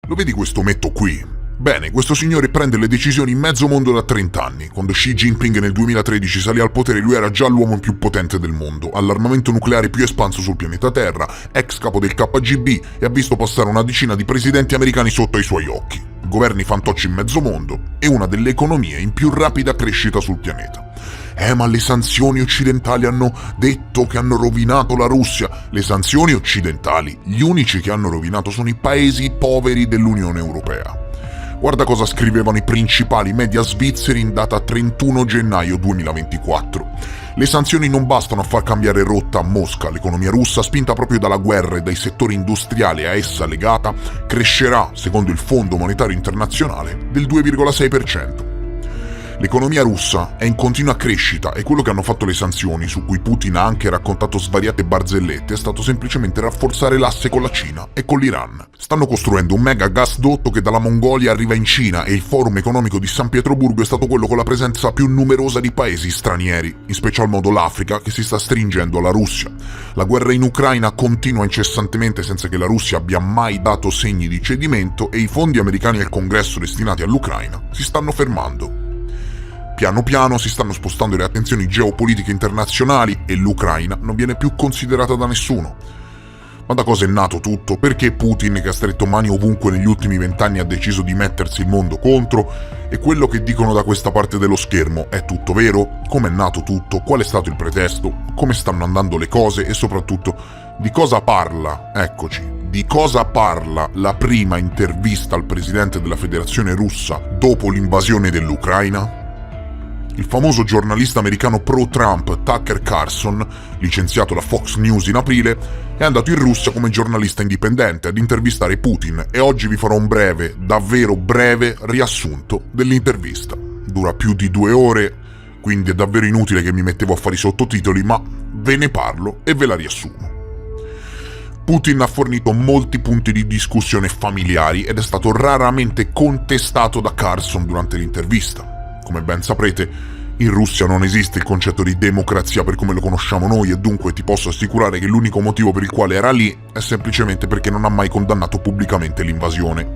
Lo vedi questo ometto qui? Bene, questo signore prende le decisioni in mezzo mondo da 30 anni. Quando Xi Jinping nel 2013 salì al potere, lui era già l'uomo più potente del mondo, ha l'armamento nucleare più espanso sul pianeta Terra, ex capo del KGB e ha visto passare una decina di presidenti americani sotto ai suoi occhi. Governi fantocci in mezzo mondo e una delle economie in più rapida crescita sul pianeta. Ma le sanzioni occidentali hanno detto che hanno rovinato la Russia. Le sanzioni occidentali, gli unici che hanno rovinato sono i paesi poveri dell'Unione Europea. Guarda cosa scrivevano i principali media svizzeri in data 31 gennaio 2024. Le sanzioni non bastano a far cambiare rotta a Mosca. L'economia russa, spinta proprio dalla guerra e dai settori industriali a essa legata, crescerà, secondo il Fondo Monetario Internazionale, del 2,6%. L'economia russa è in continua crescita e quello che hanno fatto le sanzioni, su cui Putin ha anche raccontato svariate barzellette, è stato semplicemente rafforzare l'asse con la Cina e con l'Iran. Stanno costruendo un mega gasdotto che dalla Mongolia arriva in Cina e il Forum economico di San Pietroburgo è stato quello con la presenza più numerosa di paesi stranieri, in special modo l'Africa, che si sta stringendo alla Russia. La guerra in Ucraina continua incessantemente senza che la Russia abbia mai dato segni di cedimento e i fondi americani al Congresso destinati all'Ucraina si stanno fermando. Piano piano si stanno spostando le attenzioni geopolitiche internazionali e l'Ucraina non viene più considerata da nessuno. Ma da cosa è nato tutto? Perché Putin, che ha stretto mani ovunque negli ultimi 20 anni, ha deciso di mettersi il mondo contro? E quello che dicono da questa parte dello schermo è tutto vero? Come è nato tutto? Qual è stato il pretesto? Come stanno andando le cose? E soprattutto, di cosa parla? Eccoci. Di cosa parla la prima intervista al presidente della Federazione Russa dopo l'invasione dell'Ucraina? Il famoso giornalista americano pro-Trump Tucker Carlson, licenziato da Fox News in aprile, è andato in Russia come giornalista indipendente ad intervistare Putin e oggi vi farò un breve, davvero breve, riassunto dell'intervista. Dura più di 2 ore, quindi è davvero inutile che mi mettevo a fare i sottotitoli, ma ve ne parlo e ve la riassumo. Putin ha fornito molti punti di discussione familiari ed è stato raramente contestato da Carlson durante l'intervista. Come ben saprete, in Russia non esiste il concetto di democrazia per come lo conosciamo noi e dunque ti posso assicurare che l'unico motivo per il quale era lì è semplicemente perché non ha mai condannato pubblicamente l'invasione.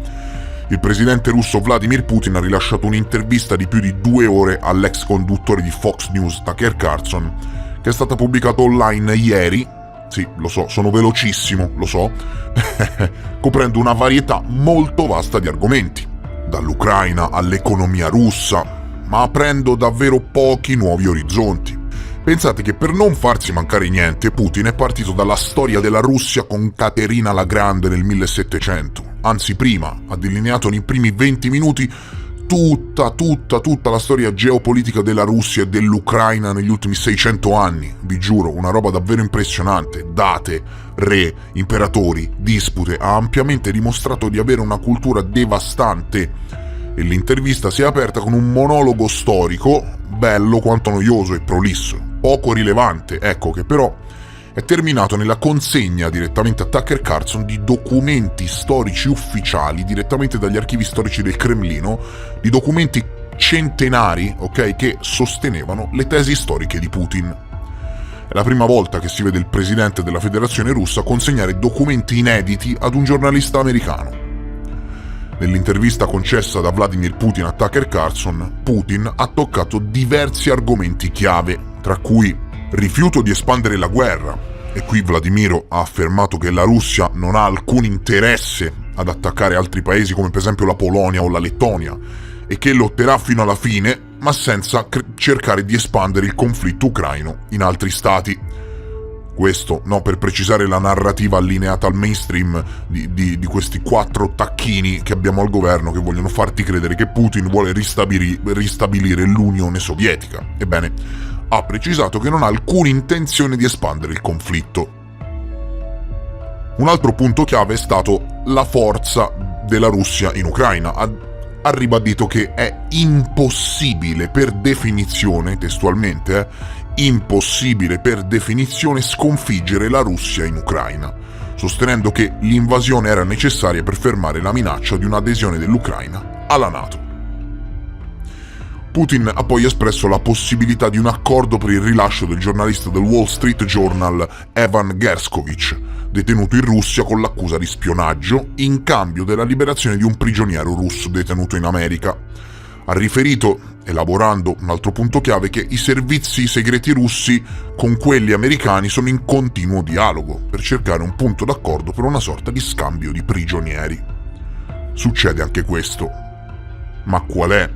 Il presidente russo Vladimir Putin ha rilasciato un'intervista di più di 2 ore all'ex conduttore di Fox News Tucker Carlson, che è stata pubblicata online ieri. Sì, lo so, sono velocissimo, lo so, coprendo una varietà molto vasta di argomenti, dall'Ucraina all'economia russa, ma aprendo davvero pochi nuovi orizzonti. Pensate che per non farsi mancare niente, Putin è partito dalla storia della Russia con Caterina la Grande nel 1700. Anzi, prima, ha delineato nei primi 20 minuti tutta la storia geopolitica della Russia e dell'Ucraina negli ultimi 600 anni. Vi giuro, una roba davvero impressionante. Date, re, imperatori, dispute. Ha ampiamente dimostrato di avere una cultura devastante. E l'intervista si è aperta con un monologo storico, bello quanto noioso e prolisso, poco rilevante, ecco, che però è terminato nella consegna direttamente a Tucker Carlson di documenti storici ufficiali, direttamente dagli archivi storici del Cremlino, di documenti centenari, ok, che sostenevano le tesi storiche di Putin. È la prima volta che si vede il presidente della Federazione Russa consegnare documenti inediti ad un giornalista americano. Nell'intervista concessa da Vladimir Putin a Tucker Carlson, Putin ha toccato diversi argomenti chiave, tra cui rifiuto di espandere la guerra, e qui Vladimiro ha affermato che la Russia non ha alcun interesse ad attaccare altri paesi come per esempio la Polonia o la Lettonia, e che lotterà fino alla fine, ma senza cercare di espandere il conflitto ucraino in altri stati. Questo, no, per precisare la narrativa allineata al mainstream di questi 4 tacchini che abbiamo al governo che vogliono farti credere che Putin vuole ristabilire l'Unione Sovietica. Ebbene, ha precisato che non ha alcuna intenzione di espandere il conflitto. Un altro punto chiave è stato la forza della Russia in Ucraina. Ha ribadito che è impossibile per definizione, testualmente, impossibile per definizione sconfiggere la Russia in Ucraina, sostenendo che l'invasione era necessaria per fermare la minaccia di un'adesione dell'Ucraina alla NATO. Putin ha poi espresso la possibilità di un accordo per il rilascio del giornalista del Wall Street Journal Evan Gershkovich, detenuto in Russia con l'accusa di spionaggio, in cambio della liberazione di un prigioniero russo detenuto in America. Ha riferito, elaborando un altro punto chiave, che i servizi segreti russi con quelli americani sono in continuo dialogo per cercare un punto d'accordo per una sorta di scambio di prigionieri. Succede anche questo. Ma qual è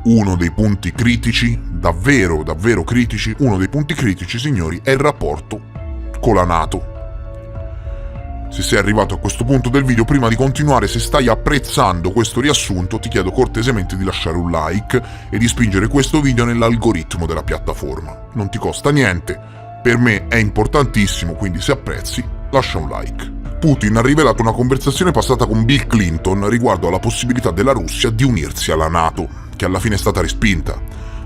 uno dei punti critici, davvero critici? Uno dei punti critici, signori, è il rapporto con la NATO. Se sei arrivato a questo punto del video, prima di continuare, se stai apprezzando questo riassunto, ti chiedo cortesemente di lasciare un like e di spingere questo video nell'algoritmo della piattaforma. Non ti costa niente, per me è importantissimo, quindi se apprezzi, lascia un like. Putin ha rivelato una conversazione passata con Bill Clinton riguardo alla possibilità della Russia di unirsi alla NATO, che alla fine è stata respinta.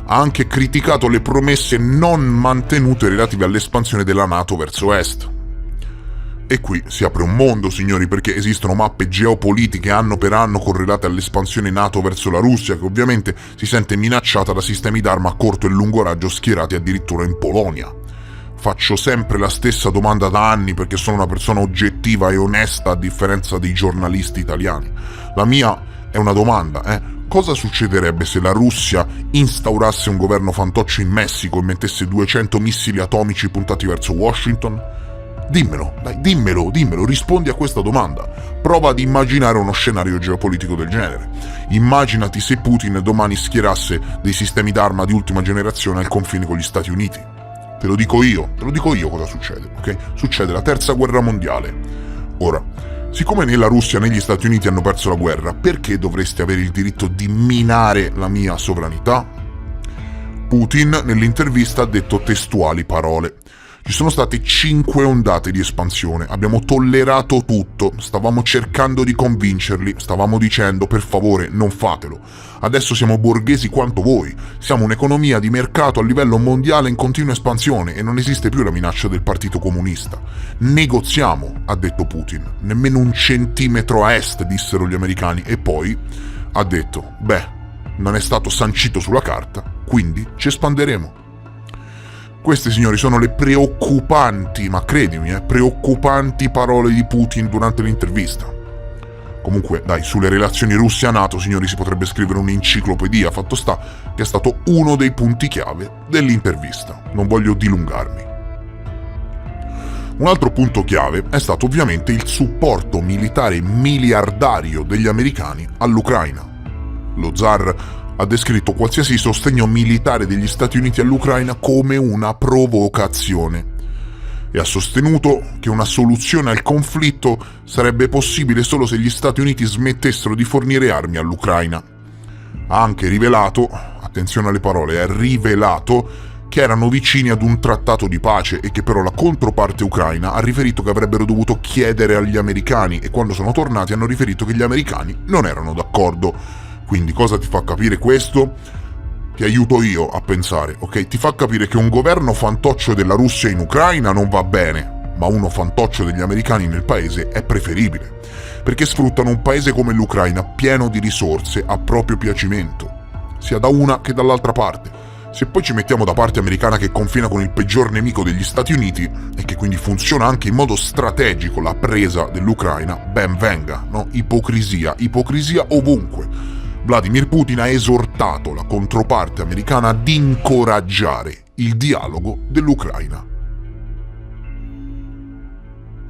Ha anche criticato le promesse non mantenute relative all'espansione della NATO verso est. E qui si apre un mondo, signori, perché esistono mappe geopolitiche anno per anno correlate all'espansione NATO verso la Russia, che ovviamente si sente minacciata da sistemi d'arma a corto e lungo raggio schierati addirittura in Polonia. Faccio sempre la stessa domanda da anni perché sono una persona oggettiva e onesta a differenza dei giornalisti italiani. La mia è una domanda, Cosa succederebbe se la Russia instaurasse un governo fantoccio in Messico e mettesse 200 missili atomici puntati verso Washington? Dimmelo, dai, dimmelo, rispondi a questa domanda. Prova ad immaginare uno scenario geopolitico del genere. Immaginati se Putin domani schierasse dei sistemi d'arma di ultima generazione al confine con gli Stati Uniti. Te lo dico io cosa succede, ok? Succede la terza guerra mondiale. Ora, siccome né la Russia né gli Stati Uniti hanno perso la guerra, perché dovreste avere il diritto di minare la mia sovranità? Putin nell'intervista ha detto testuali parole. Ci sono state 5 ondate di espansione, abbiamo tollerato tutto, stavamo cercando di convincerli, stavamo dicendo per favore non fatelo. Adesso siamo borghesi quanto voi, siamo un'economia di mercato a livello mondiale in continua espansione e non esiste più la minaccia del Partito Comunista. Negoziamo, ha detto Putin, nemmeno un centimetro a est, dissero gli americani, e poi ha detto, non è stato sancito sulla carta, quindi ci espanderemo. Queste, signori, sono le preoccupanti, ma credimi, preoccupanti parole di Putin durante l'intervista. Comunque, dai, sulle relazioni Russia-NATO, signori, si potrebbe scrivere un'enciclopedia, fatto sta che è stato uno dei punti chiave dell'intervista. Non voglio dilungarmi. Un altro punto chiave è stato ovviamente il supporto militare miliardario degli americani all'Ucraina. Lo zar ha descritto qualsiasi sostegno militare degli Stati Uniti all'Ucraina come una provocazione e ha sostenuto che una soluzione al conflitto sarebbe possibile solo se gli Stati Uniti smettessero di fornire armi all'Ucraina. Ha anche rivelato, attenzione alle parole, ha rivelato che erano vicini ad un trattato di pace e che però la controparte ucraina ha riferito che avrebbero dovuto chiedere agli americani e quando sono tornati hanno riferito che gli americani non erano d'accordo. Quindi cosa ti fa capire questo? Ti aiuto io a pensare, ok? Ti fa capire che un governo fantoccio della Russia in Ucraina non va bene, ma uno fantoccio degli americani nel paese è preferibile, perché sfruttano un paese come l'Ucraina pieno di risorse a proprio piacimento, sia da una che dall'altra parte. Se poi ci mettiamo da parte americana che confina con il peggior nemico degli Stati Uniti e che quindi funziona anche in modo strategico la presa dell'Ucraina, ben venga, no? Ipocrisia ovunque. Vladimir Putin ha esortato la controparte americana ad incoraggiare il dialogo dell'Ucraina.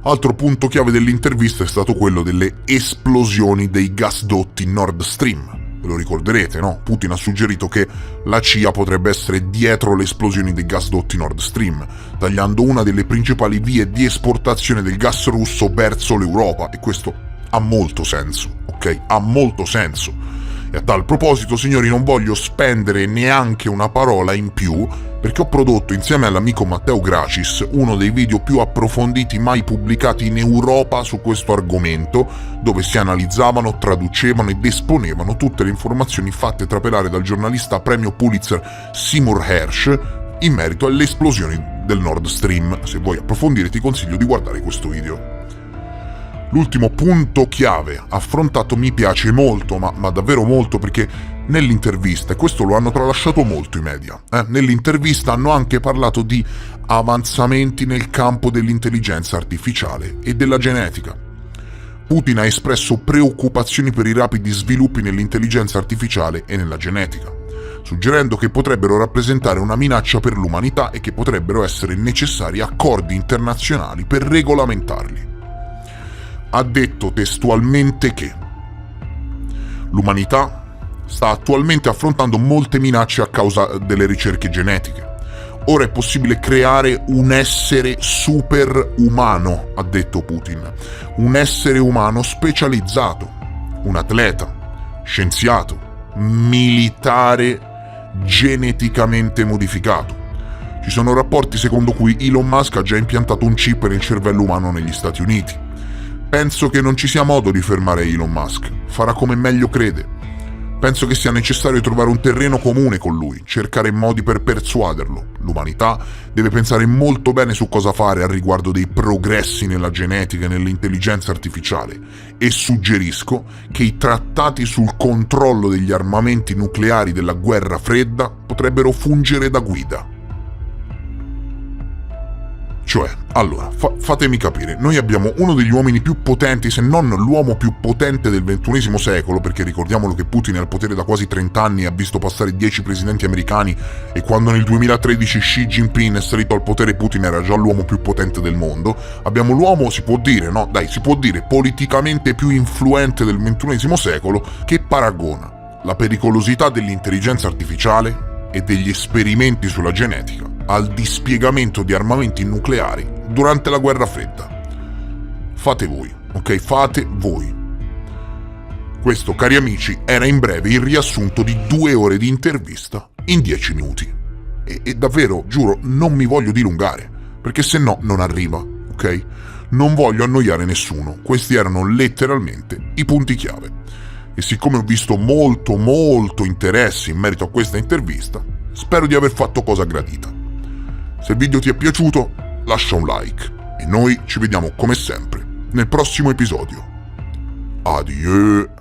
Altro punto chiave dell'intervista è stato quello delle esplosioni dei gasdotti Nord Stream. Ve lo ricorderete, no? Putin ha suggerito che la CIA potrebbe essere dietro le esplosioni dei gasdotti Nord Stream, tagliando una delle principali vie di esportazione del gas russo verso l'Europa, e questo ha molto senso, ok? Ha molto senso. E a tal proposito, signori, non voglio spendere neanche una parola in più perché ho prodotto insieme all'amico Matteo Gracis uno dei video più approfonditi mai pubblicati in Europa su questo argomento, dove si analizzavano, traducevano ed esponevano tutte le informazioni fatte trapelare dal giornalista premio Pulitzer Seymour Hersh in merito alle esplosioni del Nord Stream. Se vuoi approfondire ti consiglio di guardare questo video. L'ultimo punto chiave affrontato mi piace molto, ma davvero molto, perché nell'intervista, e questo lo hanno tralasciato molto i media, nell'intervista hanno anche parlato di avanzamenti nel campo dell'intelligenza artificiale e della genetica. Putin ha espresso preoccupazioni per i rapidi sviluppi nell'intelligenza artificiale e nella genetica, suggerendo che potrebbero rappresentare una minaccia per l'umanità e che potrebbero essere necessari accordi internazionali per regolamentarli. Ha detto testualmente che l'umanità sta attualmente affrontando molte minacce a causa delle ricerche genetiche. Ora è possibile creare un essere superumano, ha detto Putin, un essere umano specializzato, un atleta, scienziato, militare geneticamente modificato. Ci sono rapporti secondo cui Elon Musk ha già impiantato un chip nel cervello umano negli Stati Uniti. Penso che non ci sia modo di fermare Elon Musk, farà come meglio crede. Penso che sia necessario trovare un terreno comune con lui, cercare modi per persuaderlo. L'umanità deve pensare molto bene su cosa fare al riguardo dei progressi nella genetica e nell'intelligenza artificiale e suggerisco che i trattati sul controllo degli armamenti nucleari della guerra fredda potrebbero fungere da guida. Cioè, allora, fatemi capire, noi abbiamo uno degli uomini più potenti, se non l'uomo più potente del XXI secolo, perché ricordiamolo che Putin è al potere da quasi 30 anni e ha visto passare 10 presidenti americani, e quando nel 2013 Xi Jinping è salito al potere Putin era già l'uomo più potente del mondo. Abbiamo l'uomo, si può dire, no? Dai, si può dire, politicamente più influente del XXI secolo, che paragona la pericolosità dell'intelligenza artificiale e degli esperimenti sulla genetica al dispiegamento di armamenti nucleari durante la guerra fredda. Fate voi, ok? Fate voi. Questo, cari amici, era in breve il riassunto di 2 ore di intervista in 10 minuti. E davvero, giuro, non mi voglio dilungare, perché se no non arriva, ok? Non voglio annoiare nessuno. Questi erano letteralmente i punti chiave. E siccome ho visto molto interesse in merito a questa intervista, spero di aver fatto cosa gradita. Se il video ti è piaciuto, lascia un like e noi ci vediamo come sempre nel prossimo episodio. Adieu!